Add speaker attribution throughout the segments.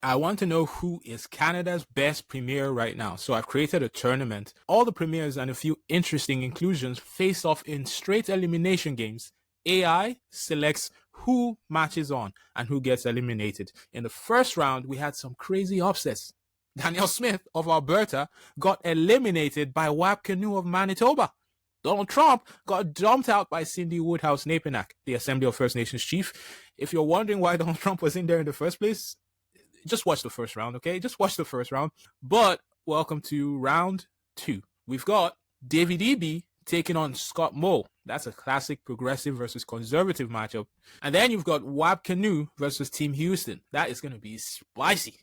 Speaker 1: I want to know who is Canada's best premier right now. So I've created a tournament. All the premiers and a few interesting inclusions face off in straight elimination games. AI selects who matches on and who gets eliminated. In the first round, we had some crazy upsets. Daniel Smith of Alberta got eliminated by Wab Kinew of Manitoba. Donald Trump got dumped out by Cindy Woodhouse Napanak, the Assembly of First Nations chief. If you're wondering why Donald Trump was in there in the first place, just watch the first round, okay? Just watch the first round. But welcome to round 2. We've got David Eby taking on Scott Moe. That's a classic progressive versus conservative matchup. And then you've got Wab Kinew versus Team Houston. That is going to be spicy.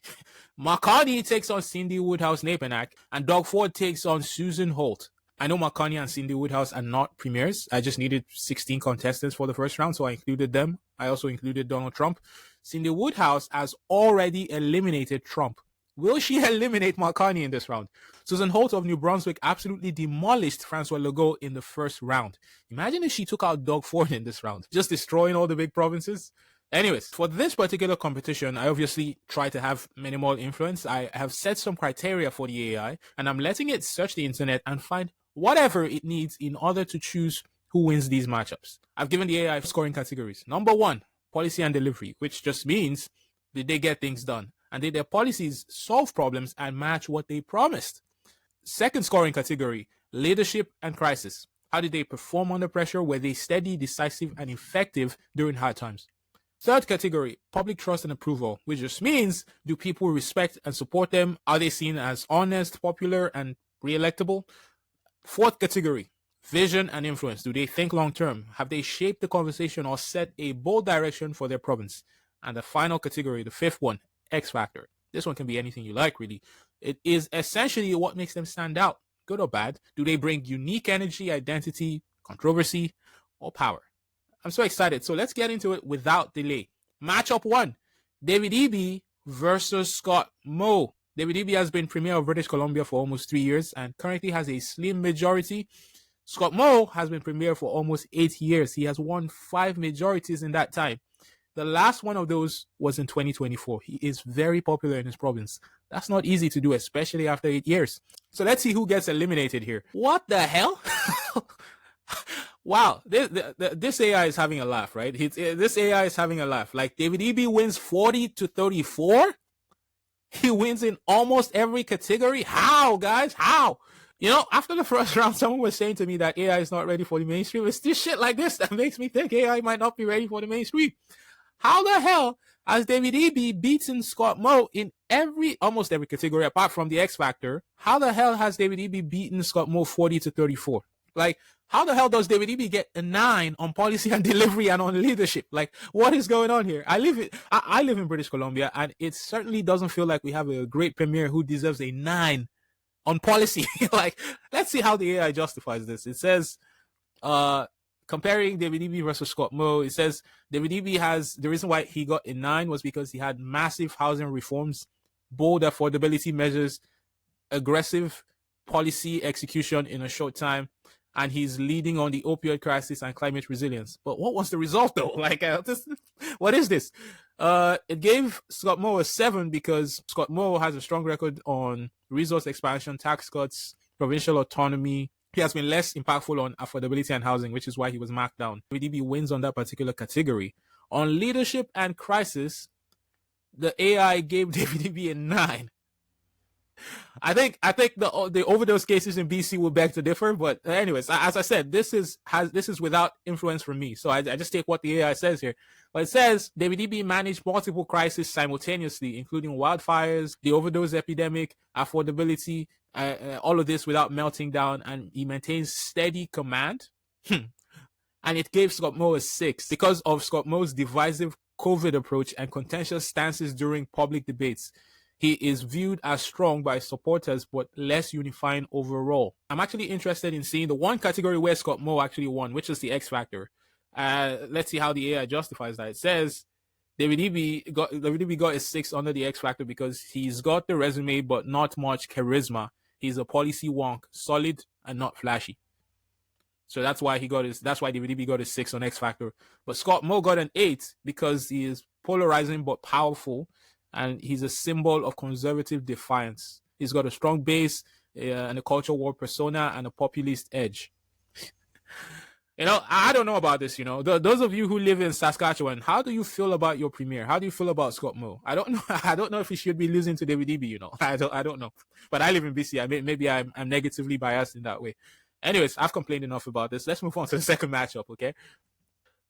Speaker 1: Carney takes on Cindy Woodhouse Napanak, and Doug Ford takes on Susan Holt. I know Carney and Cindy Woodhouse are not premiers. I just needed 16 contestants for the first round, so I included them. I also included Donald Trump. Cindy Woodhouse has already eliminated Trump. Will she eliminate Carney in this round? Susan Holt of New Brunswick absolutely demolished Francois Legault in the first round. Imagine if she took out Doug Ford in this round, just destroying all the big provinces. Anyways, for this particular competition, I obviously try to have minimal influence. I have set some criteria for the AI, and I'm letting it search the internet and find whatever it needs in order to choose who wins these matchups. I've given the AI scoring categories. Number 1, policy and delivery, which just means did they get things done? And did their policies solve problems and match what they promised? Second scoring category, leadership and crisis. How did they perform under pressure? Were they steady, decisive, and effective during hard times? Third category, public trust and approval, which just means do people respect and support them? Are they seen as honest, popular, and re-electable? Fourth category, vision and influence. Do they think long term? Have they shaped the conversation or set a bold direction for their province? And the final category, the fifth one, X factor. This one can be anything you like, really. It is essentially what makes them stand out, good or bad. Do they bring unique energy, identity, controversy, or power? I'm so excited. So let's get into it without delay. Matchup 1, David Eby versus Scott Moe. David Eby has been Premier of British Columbia for almost 3 years and currently has a slim majority. Scott Moe has been Premier for almost 8 years. He has won 5 majorities in that time. The last one of those was in 2024. He is very popular in his province. That's not easy to do, especially after 8 years. So let's see who gets eliminated here. What the hell? Wow, this AI is having a laugh, right? This AI is having a laugh. Like, David Eby wins 40-34? He wins in almost every category? How, guys? How? You know, after the first round, someone was saying to me that AI is not ready for the mainstream. It's just shit like this that makes me think AI might not be ready for the mainstream. How the hell has David Eby beaten Scott Moe in almost every category apart from the X Factor? How the hell has David Eby beaten Scott Moe 40-34? Like, how the hell does David Eby get a 9 on policy and delivery and on leadership? Like, what is going on here? I live in British Columbia, and it certainly doesn't feel like we have a great premier who deserves a 9 on policy. Like, let's see how the AI justifies this. It says, comparing David Eby versus Scott Moe, it says David Eby has, the reason why he got a 9 was because he had massive housing reforms, bold affordability measures, aggressive policy execution in a short time, and he's leading on the opioid crisis and climate resilience. But what was the result, though? Like, what is this? It gave Scott Moe a 7 because Scott Moe has a strong record on resource expansion, tax cuts, provincial autonomy. He has been less impactful on affordability and housing, which is why he was marked down. VDB wins on that particular category. On leadership and crisis, the AI gave David Eby a 9. I think the overdose cases in BC will beg to differ, but anyways, as I said, this is without influence from me, so I just take what the AI says here. But it says David Eby managed multiple crises simultaneously, including wildfires, the overdose epidemic, affordability, all of this without melting down, and he maintains steady command. And it gave Scott Moe a 6 because of Scott Moe's divisive COVID approach and contentious stances during public debates. He is viewed as strong by supporters, but less unifying overall. I'm actually interested in seeing the one category where Scott Moe actually won, which is the X Factor. Let's see how the AI justifies that. It says David Eby got a 6 under the X Factor because he's got the resume, but not much charisma. He's a policy wonk, solid and not flashy. So that's why David Eby got a 6 on X Factor. But Scott Moe got an 8 because he is polarizing but powerful. and he's a symbol of conservative defiance. He's got a strong base and a culture war persona and a populist edge. I don't know about this. Those of you who live in Saskatchewan, how do you feel about your premier? How do you feel about Scott Moe? I don't know. I don't know if he should be losing to David Eby. I don't know. But I live in BC. Maybe I'm negatively biased in that way. Anyways, I've complained enough about this. Let's move on to the second matchup.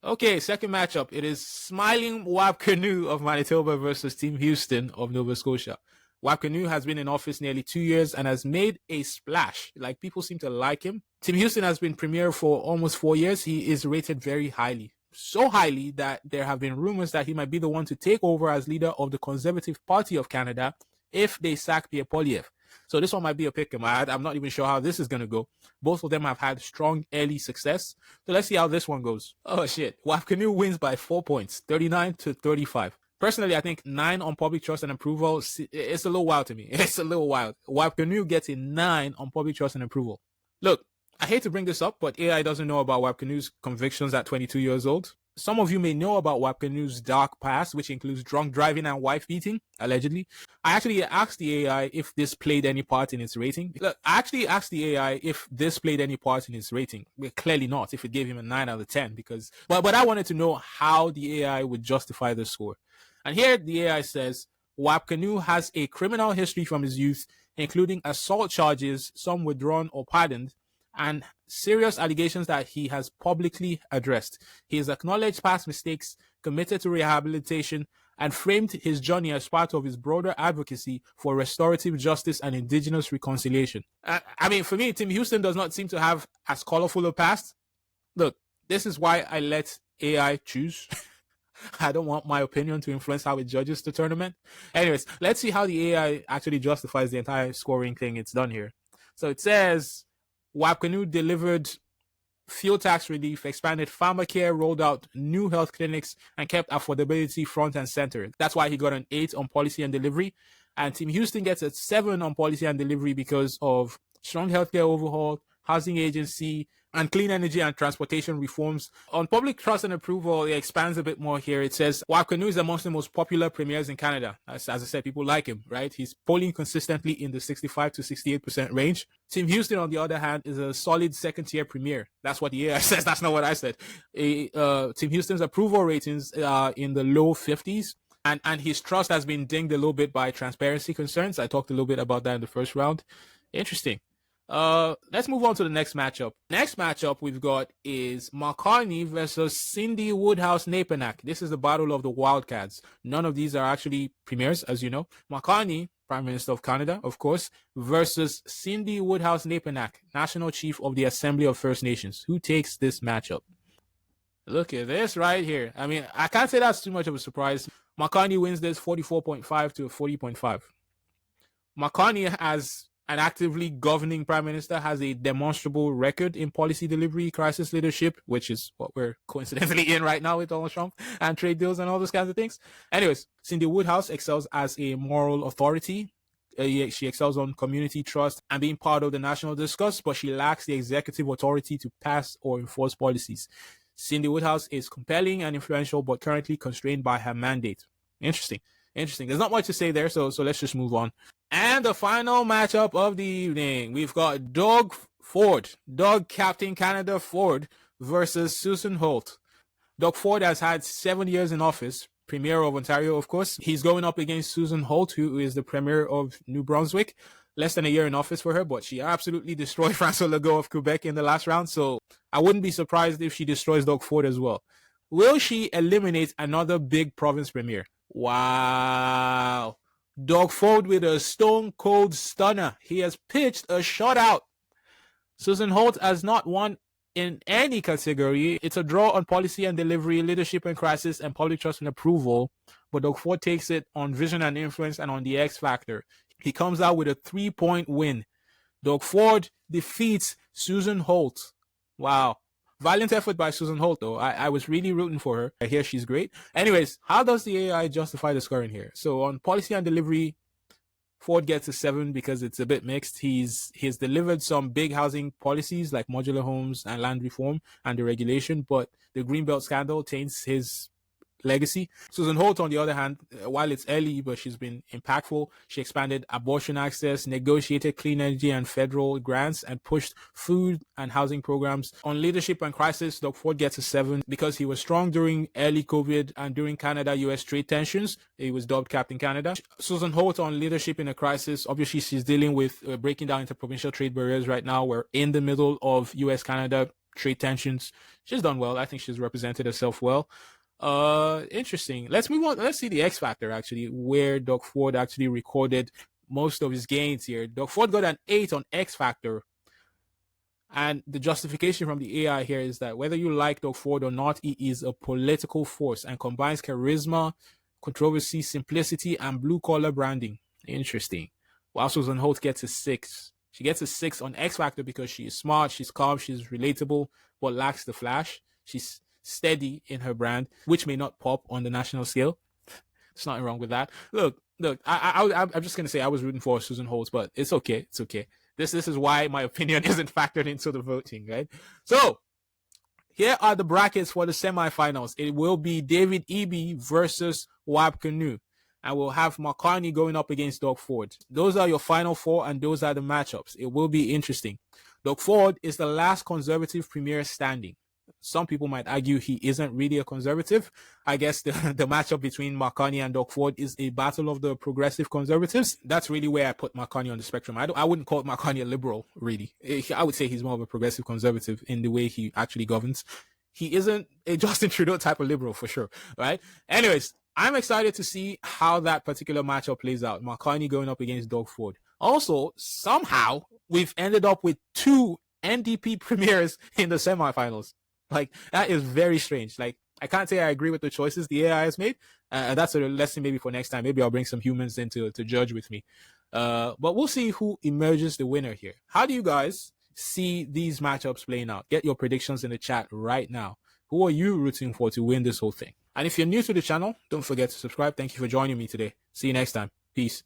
Speaker 1: Okay, second matchup. It is smiling Wab Kinew of Manitoba versus Tim Houston of Nova Scotia. Wab Kinew has been in office nearly 2 years and has made a splash. Like, people seem to like him. Tim Houston has been premier for almost 4 years. He is rated very highly. So highly that there have been rumors that he might be the one to take over as leader of the Conservative Party of Canada if they sack Pierre Poilievre. So this one might be a pick 'em. I'm not even sure how this is going to go. Both of them have had strong early success. So let's see how this one goes. Oh, shit. Wab Kinew wins by 4 points, 39-35. Personally, I think 9 on public trust and approval. It's a little wild to me. It's a little wild. Wab Kinew gets a 9 on public trust and approval. Look, I hate to bring this up, but AI doesn't know about Wab Kinew's convictions at 22 years old. Some of you may know about Wab Kinew's dark past, which includes drunk driving and wife beating, allegedly. I actually asked the AI if this played any part in its rating. Look, I actually asked the AI if this played any part in its rating. Well, clearly not, if it gave him a 9 out of 10, but I wanted to know how the AI would justify the score. And here the AI says, Wab Kinew has a criminal history from his youth, including assault charges, some withdrawn or pardoned, and serious allegations that he has publicly addressed. He has acknowledged past mistakes, committed to rehabilitation, and framed his journey as part of his broader advocacy for restorative justice and Indigenous reconciliation. For me, Tim Houston does not seem to have as colorful a past. Look, this is why I let AI choose. I don't want my opinion to influence how it judges the tournament. Anyways, let's see how the AI actually justifies the entire scoring thing it's done here. So it says, Wab Kinew delivered fuel tax relief, expanded pharmacare, rolled out new health clinics, and kept affordability front and center. That's why he got an 8 on policy and delivery. And Tim Houston gets a 7 on policy and delivery because of strong healthcare overhaul, housing agency, and clean energy and transportation reforms. On public trust and approval, it expands a bit more here. It says, Wab Kinew is amongst the most popular premiers in Canada. As I said, people like him, right? He's polling consistently in the 65 to 68% range. Tim Houston, on the other hand, is a solid second-tier premier. That's what the AI says. That's not what I said. Tim Houston's approval ratings are in the low 50s. And his trust has been dinged a little bit by transparency concerns. I talked a little bit about that in the first round. Interesting. Let's move on to the next matchup. Next matchup we've got is Carney versus Cindy Woodhouse Napanak. This is the battle of the wildcards. None of these are actually premiers, as you know. Carney, Prime Minister of Canada, of course, versus Cindy Woodhouse Napanak, National Chief of the Assembly of First Nations. Who takes this matchup? Look at this right here. I can't say that's too much of a surprise. Carney wins this 44.5 to 40.5. Carney, as an actively governing prime minister, has a demonstrable record in policy delivery, crisis leadership, which is what we're coincidentally in right now with Donald Trump and trade deals and all those kinds of things. Anyways, Cindy Woodhouse excels as a moral authority. She excels on community trust and being part of the national discourse, but she lacks the executive authority to pass or enforce policies. Cindy Woodhouse is compelling and influential, but currently constrained by her mandate. Interesting. There's not much to say there, so let's just move on. And the final matchup of the evening, we've got Doug Captain Canada Ford versus Susan Holt. Doug Ford has had 7 years in office, Premier of Ontario, of course. He's going up against Susan Holt, who is the Premier of New Brunswick. Less than a year in office for her, but she absolutely destroyed François Legault of Quebec in the last round, so I wouldn't be surprised if she destroys Doug Ford as well. Will she eliminate another big province premier? Wow. Doug Ford with a stone-cold stunner. He has pitched a shutout. Susan Holt has not won in any category. It's a draw on policy and delivery, leadership and crisis, and public trust and approval. But Doug Ford takes it on vision and influence and on the X factor. He comes out with a 3-point win. Doug Ford defeats Susan Holt. Wow. Valiant effort by Susan Holt, though. I was really rooting for her. I hear she's great. Anyways, how does the AI justify the scoring here? So on policy and delivery, Ford gets a 7 because it's a bit mixed. He's delivered some big housing policies like modular homes and land reform and deregulation, but the Greenbelt scandal taints his legacy. Susan Holt, on the other hand, while it's early, but she's been impactful. She expanded abortion access, negotiated clean energy and federal grants, and pushed food and housing programs. On leadership and crisis, Doug Ford gets a 7 because he was strong during early COVID and during Canada-US trade tensions. He was dubbed Captain Canada. Susan Holt on leadership in a crisis. Obviously, she's dealing with breaking down interprovincial trade barriers right now. We're in the middle of US-Canada trade tensions. She's done well. I think she's represented herself well. Interesting. Let's move on. Let's see the X Factor, actually, where Doug Ford actually recorded most of his gains here. Doug Ford got an 8 on X Factor. And the justification from the AI here is that whether you like Doug Ford or not, he is a political force and combines charisma, controversy, simplicity, and blue-collar branding. Interesting. While Susan Holt gets a 6. She gets a 6 on X Factor because she is smart, she's calm, she's relatable, but lacks the flash. She's steady in her brand, which may not pop on the national scale. There's nothing wrong with that. Look, I'm just going to say I was rooting for Susan Holt, but it's okay. It's okay. This is why my opinion isn't factored into the voting, right? So, here are the brackets for the semifinals. It will be David Eby versus Wab Kinew. And we'll have Carney going up against Doug Ford. Those are your final 4, and those are the matchups. It will be interesting. Doug Ford is the last conservative premier standing. Some people might argue he isn't really a conservative. I guess the matchup between Carney and Doug Ford is a battle of the progressive conservatives. That's really where I put Carney on the spectrum. I wouldn't call Carney a liberal, really. I would say he's more of a progressive conservative in the way he actually governs. He isn't a Justin Trudeau type of liberal, for sure, right? Anyways, I'm excited to see how that particular matchup plays out. Carney going up against Doug Ford. Also, somehow, we've ended up with 2 NDP premiers in the semifinals. Like, that is very strange. Like, I can't say I agree with the choices the AI has made. That's a lesson maybe for next time. Maybe I'll bring some humans in to judge with me. But we'll see who emerges the winner here. How do you guys see these matchups playing out? Get your predictions in the chat right now. Who are you rooting for to win this whole thing? And if you're new to the channel, don't forget to subscribe. Thank you for joining me today. See you next time. Peace.